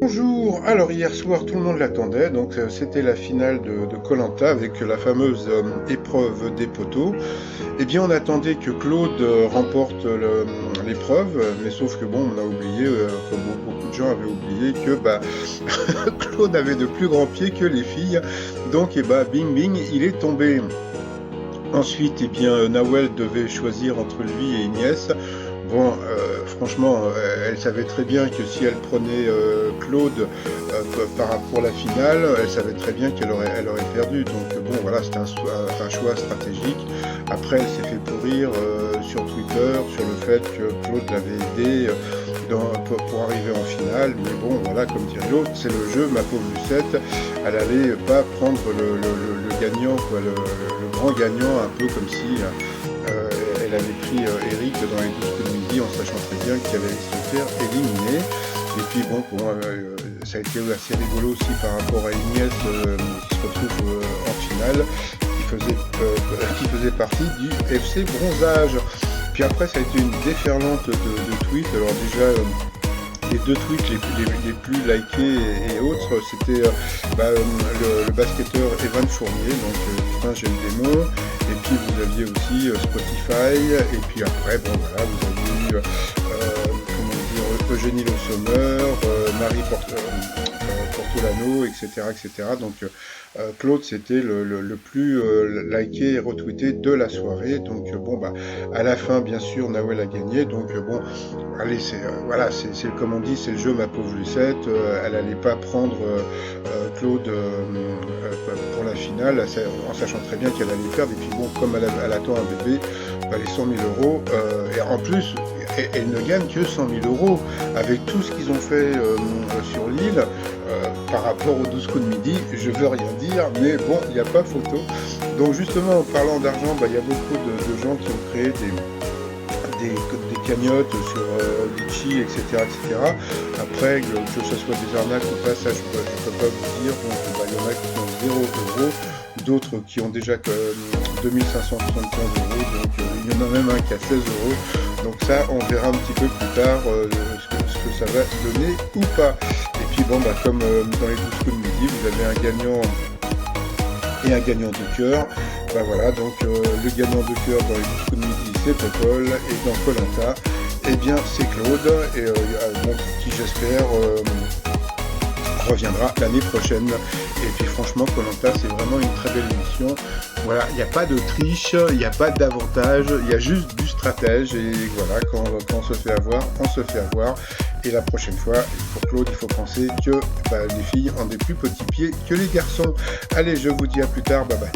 Bonjour, alors hier soir tout le monde l'attendait, donc c'était la finale de koh avec la fameuse épreuve des poteaux. Eh bien on attendait que Claude remporte l'épreuve, mais sauf que bon on a oublié, comme beaucoup de gens avaient oublié, que Claude avait de plus grands pieds que les filles, donc bing bing il est tombé. Ensuite, Nawel devait choisir entre lui et Ignace. Bon, franchement, elle savait très bien que si elle prenait Claude pour la finale, elle savait très bien elle aurait perdu. Donc bon, voilà, c'était un choix stratégique. Après, elle s'est fait pourrir sur Twitter sur le fait que Claude l'avait aidé pour arriver en finale. Mais bon, voilà, comme dirait l'autre, c'est le jeu, ma pauvre Lucette. Elle allait pas prendre le gagnant, quoi, le grand gagnant, un peu comme si elle avait pris Eric dans les 12 coups de midi en sachant très bien qu'elle allait se faire éliminer. Et puis bon, ça a été assez rigolo aussi par rapport à Ignace qui se retrouve en finale, qui faisait partie du FC Bronzage. Puis après, ça a été une déferlante de tweets. Alors déjà, les deux tweets les plus likés et autres, c'était le basketteur Evan Fournier, donc putain j'ai le démon, et puis vous aviez aussi Spotify, et puis après, bon voilà, vous aviez eu, Eugénie Le Sommer, Marie Portolano, etc. Donc Claude, c'était le plus liké et retweeté de la soirée. Donc à la fin, bien sûr, Nawel a gagné. Donc allez, c'est comme on dit, c'est le jeu, ma pauvre Lucette. Elle n'allait pas prendre Claude pour la finale, en sachant très bien qu'elle allait perdre. Et puis bon, comme elle attend un bébé, les 100 000 euros, et en plus, elle ne gagne que 100 000 euros. Avec tout ce qu'ils ont fait sur l'île, par rapport aux 12 coups de midi, je veux rien dire, mais bon, il n'y a pas photo. Donc justement, en parlant d'argent, il y a beaucoup de gens qui ont créé des cagnottes sur Litchi, etc. Après, que ce soit des arnaques ou pas, ça je peux pas vous dire. Donc il y en a qui ont 0 euros, d'autres qui ont déjà 2575 euros, donc il y en a même un qui a 16 euros. Donc ça, on verra un petit peu plus tard ce que ça va donner ou pas. Et puis comme dans les 12 coups de midi, vous avez un gagnant et un gagnant de cœur. Voilà, donc le gagnant de cœur dans les 12 coups de midi, c'est Popol, et dans koh c'est Claude, et qui j'espère reviendra l'année prochaine. Et puis franchement, koh c'est vraiment une très belle émission. Voilà, il n'y a pas de triche, il n'y a pas d'avantage, il y a juste du stratège. Et voilà, quand on se fait avoir, on se fait avoir. Et la prochaine fois, pour Claude, il faut penser que les filles ont des plus petits pieds que les garçons. Allez, je vous dis à plus tard, bye bye.